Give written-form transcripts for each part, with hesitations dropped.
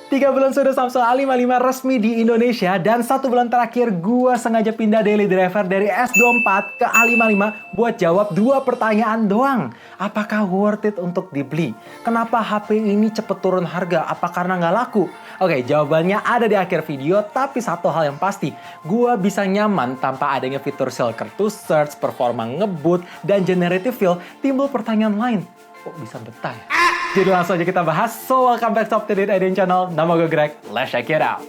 3 bulan sudah Samsung A55 resmi di Indonesia dan 1 bulan terakhir gua sengaja pindah daily driver dari S24 ke A55 buat jawab 2 pertanyaan doang. Apakah worth it untuk dibeli? Kenapa HP ini cepet turun harga? Apa karena nggak laku? Oke, jawabannya ada di akhir video, tapi satu hal yang pasti, gua bisa nyaman tanpa adanya fitur shortcut to search, performa ngebut, dan generative fill. Timbul pertanyaan lain, kok bisa betah ya? Jadi langsung aja kita bahas. So welcome back to Up to Date IDN Channel. Nama gue Greg, let's check it out.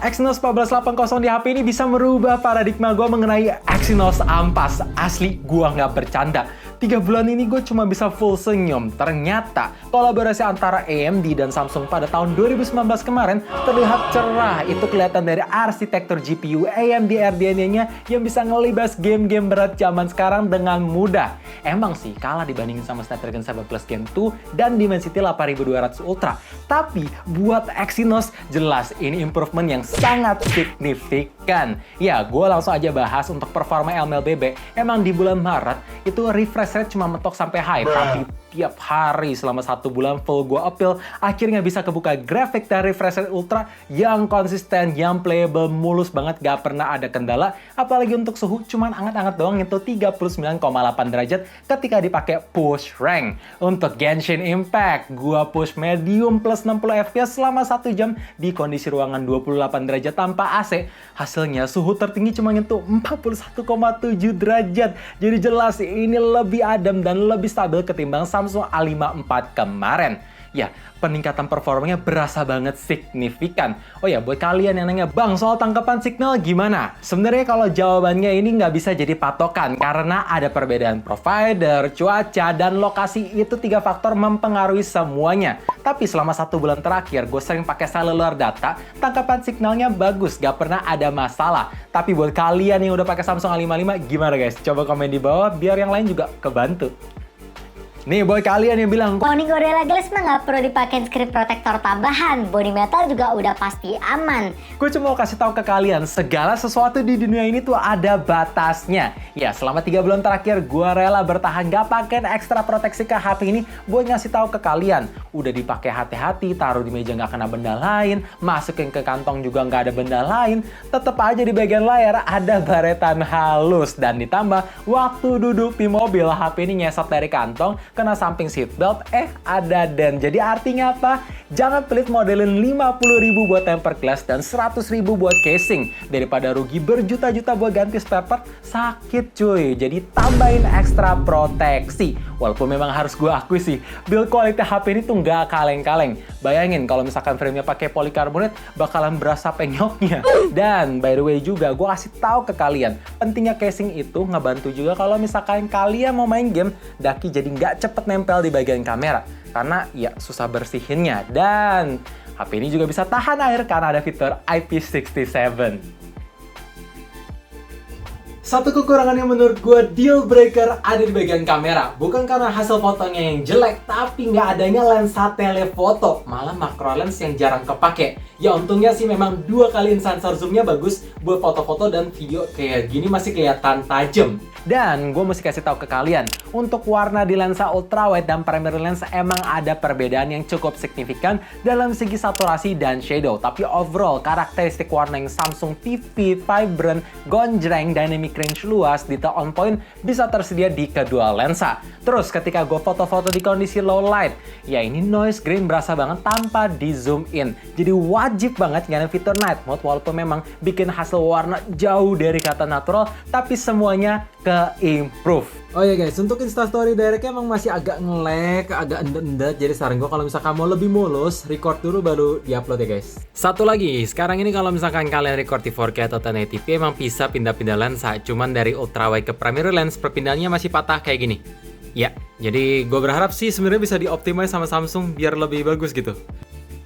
Exynos 1480 di HP ini bisa merubah paradigma gue mengenai Exynos ampas. Asli, gue nggak bercanda. 3 bulan ini gue cuma bisa full senyum. Ternyata kolaborasi antara AMD dan Samsung pada tahun 2019 kemarin terlihat cerah. Itu kelihatan dari arsitektur GPU AMD RDNA-nya yang bisa ngelibas game-game berat zaman sekarang dengan mudah. Emang sih kalah dibandingin sama Snapdragon 7 Plus Gen 2 dan Dimensity 8200 Ultra. Tapi buat Exynos jelas ini improvement yang sangat signifikan. Ya, gue langsung aja bahas untuk performa LMLBB. Emang di bulan Maret itu refresh rate cuma mentok sampai high, tapi tiap hari selama 1 bulan full gue appeal, akhirnya bisa kebuka grafik dan refresh rate ultra yang konsisten, yang playable, mulus banget, gak pernah ada kendala. Apalagi untuk suhu cuman anget-anget doang, itu 39,8 derajat ketika dipakai push rank. Untuk Genshin Impact, gue push medium plus 60 fps selama 1 jam di kondisi ruangan 28 derajat tanpa AC. Hasilnya suhu tertinggi cuma nyentuh 41,7 derajat. Jadi jelas ini lebih adem dan lebih stabil ketimbang Samsung A54 kemarin. Ya, peningkatan performanya berasa banget signifikan. Oh ya, buat kalian yang nanya, Bang, soal tangkapan signal gimana? Sebenarnya kalau jawabannya ini nggak bisa jadi patokan, karena ada perbedaan provider, cuaca, dan lokasi. Itu 3 faktor mempengaruhi semuanya. Tapi selama 1 bulan terakhir, gue sering pakai cellular data, tangkapan signalnya bagus, gak pernah ada masalah. Tapi buat kalian yang udah pakai Samsung A55, gimana guys? Coba komen di bawah, biar yang lain juga kebantu. Nih buat kalian yang bilang, Morning Gorilla Glass mah nggak perlu dipakein screen protector tambahan, body metal juga udah pasti aman. Gue cuma mau kasih tahu ke kalian, segala sesuatu di dunia ini tuh ada batasnya. Ya, selama 3 bulan terakhir gue rela bertahan gak pakai ekstra proteksi ke HP ini buat ngasih tahu ke kalian. Udah dipakai hati-hati, taruh di meja nggak kena benda lain, masukin ke kantong juga nggak ada benda lain, tetep aja di bagian layar ada baretan halus. Dan ditambah, waktu duduk di mobil, HP ini nyesot dari kantong, kena samping seatbelt, ada dent. Jadi artinya apa? Jangan pelit modelin 50.000 buat tempered glass dan 100.000 buat casing. Daripada rugi berjuta-juta buat ganti spare part, sakit cuy. Jadi tambahin ekstra proteksi. Walaupun memang harus gue akui sih, build quality HP ini tuh nggak kaleng-kaleng. Bayangin kalau misalkan frame-nya pakai polikarbonat, bakalan berasa penyoknya. Dan by the way juga, gue kasih tahu ke kalian, pentingnya casing itu ngebantu juga kalau misalkan kalian mau main game, daki jadi nggak cepet nempel di bagian kamera. Karena ya susah bersihinnya. Dan HP ini juga bisa tahan air karena ada fitur IP67. Satu kekurangan yang menurut gue deal breaker ada di bagian kamera. Bukan karena hasil fotonya yang jelek, tapi nggak adanya lensa telefoto. Malah macro lens yang jarang kepake. Ya untungnya sih memang 2 kali sensor zoomnya bagus buat foto-foto dan video kayak gini masih kelihatan tajam. Dan gue mesti kasih tahu ke kalian, untuk warna di lensa ultrawide dan primary lens emang ada perbedaan yang cukup signifikan dalam segi saturasi dan shadow. Tapi overall, karakteristik warna yang Samsung vivid, vibrant, gonjreng, dynamic range luas, detail on point bisa tersedia di kedua lensa. Terus ketika gue foto-foto di kondisi low light, ya ini noise grain berasa banget tanpa di zoom in. Jadi wajib banget nyalain fitur night mode walaupun memang bikin hasil warna jauh dari kata natural, tapi semuanya ke-improve. Oh ya guys, untuk Instastory Direct emang masih agak nge-lag, agak endet-endet. Jadi saran gue kalau misalkan mau lebih mulus, record dulu baru diupload ya guys. Satu lagi, sekarang ini kalau misalkan kalian record di 4K atau 1080p emang bisa pindah-pindah lensa. Cuman dari ultrawide ke primary lens perpindahannya masih patah kayak gini. Ya, jadi gue berharap sih sebenarnya bisa dioptimize sama Samsung biar lebih bagus gitu.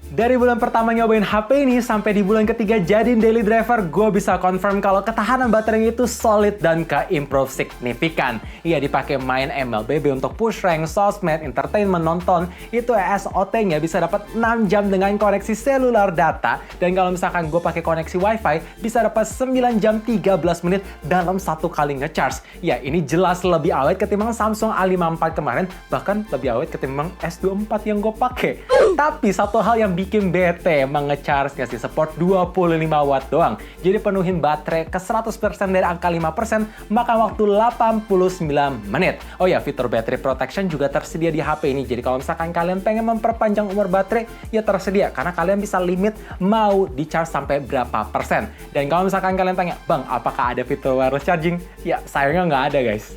Dari bulan pertama nyobain HP ini sampai di bulan ketiga jadiin daily driver, gue bisa confirm kalau ketahanan baterainya itu solid dan ke-improve signifikan. Iya, dipakai main MLBB untuk push rank, sosmed, entertainment, nonton, itu SOT-nya bisa dapat 6 jam dengan koneksi seluler data. Dan kalau misalkan gue pakai koneksi WiFi, bisa dapat 9 jam 13 menit dalam satu kali ngecharge. Ya, ini jelas lebih awet ketimbang Samsung A54 kemarin, bahkan lebih awet ketimbang S24 yang gue pakai. Tapi satu hal yang bikin bete emang ngecharge sih, support 25 watt doang. Jadi penuhin baterai ke 100% dari angka 5%, makan waktu 89 menit. Oh ya, fitur battery protection juga tersedia di HP ini. Jadi kalau misalkan kalian pengen memperpanjang umur baterai, ya tersedia. Karena kalian bisa limit mau di-charge sampai berapa persen. Dan kalau misalkan kalian tanya, Bang, apakah ada fitur wireless charging? Ya, sayangnya nggak ada, guys.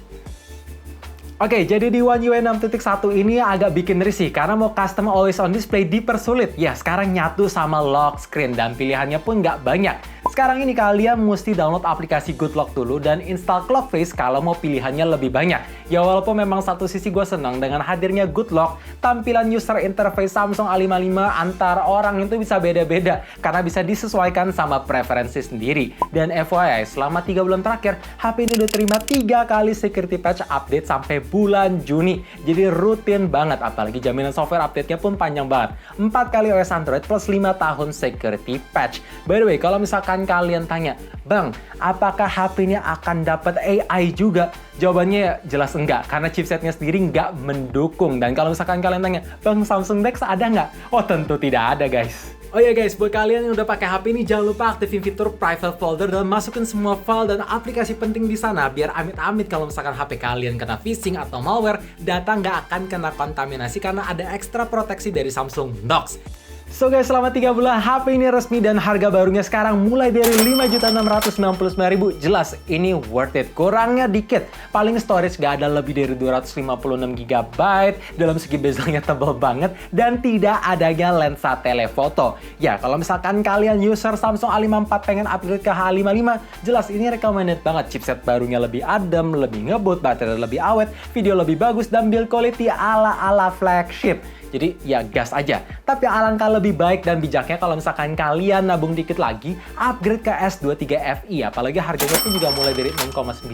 Oke, jadi di One UI 6.1 ini agak bikin risih karena mau custom always on display dipersulit. Ya, sekarang nyatu sama lock screen dan pilihannya pun nggak banyak. Sekarang ini kalian mesti download aplikasi Good Lock dulu dan install Clock Face kalau mau pilihannya lebih banyak. Ya walaupun memang satu sisi gue senang dengan hadirnya Good Lock, tampilan user interface Samsung A55 antar orang itu bisa beda-beda karena bisa disesuaikan sama preferensi sendiri. Dan FYI, selama 3 bulan terakhir, HP ini udah terima 3 kali security patch update sampai bulan Juni. Jadi rutin banget, apalagi jaminan software update-nya pun panjang banget. 4 kali OS Android plus 5 tahun security patch. By the way, kalau misalkan kalian tanya, Bang, apakah HP ini akan dapat AI juga? Jawabannya ya jelas enggak, karena chipsetnya sendiri nggak mendukung. Dan kalau misalkan kalian tanya, Bang, Samsung Dex ada nggak? Oh, tentu tidak ada, guys. Oh ya guys, buat kalian yang udah pakai HP ini, jangan lupa aktifin fitur private folder dan masukin semua file dan aplikasi penting di sana, biar amit-amit kalau misalkan HP kalian kena phishing atau malware, data nggak akan kena kontaminasi karena ada ekstra proteksi dari Samsung Knox. So guys, selama 3 bulan HP ini resmi dan harga barunya sekarang mulai dari 5.699.000. Jelas ini worth it. Kurangnya dikit. Paling storage gak ada lebih dari 256 GB. Dalam segi bezelnya tebal banget dan tidak adanya lensa telefoto. Ya, kalau misalkan kalian user Samsung A54 pengen upgrade ke H55, jelas ini recommended banget. Chipset barunya lebih adem, lebih ngebut, baterai lebih awet, video lebih bagus dan build quality ala-ala flagship. Jadi ya gas aja. Tapi alangkah lebih baik dan bijaknya kalau misalkan kalian nabung dikit lagi, upgrade ke S23 FE. Apalagi harganya pun juga mulai dari 6,9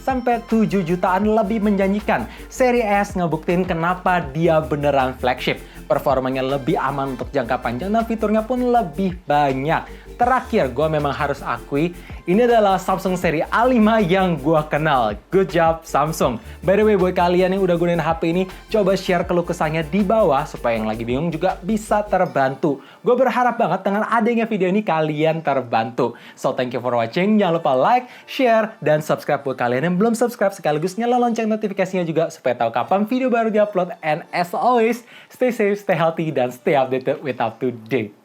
sampai 7 jutaan, lebih menjanjikan. Seri S ngebuktiin kenapa dia beneran flagship. Performanya lebih aman untuk jangka panjang dan fiturnya pun lebih banyak. Terakhir, gue memang harus akui, ini adalah Samsung seri A5 yang gue kenal. Good job, Samsung. By the way, buat kalian yang udah gunain HP ini, coba share keluh kesahnya di bawah, supaya yang lagi bingung juga bisa terbantu. Gue berharap banget dengan adanya video ini, kalian terbantu. So, thank you for watching. Jangan lupa like, share, dan subscribe buat kalian yang belum subscribe. Sekaligus nyala lonceng notifikasinya juga, supaya tahu kapan video baru diupload. And as always, stay safe, stay healthy, dan stay updated with up to date.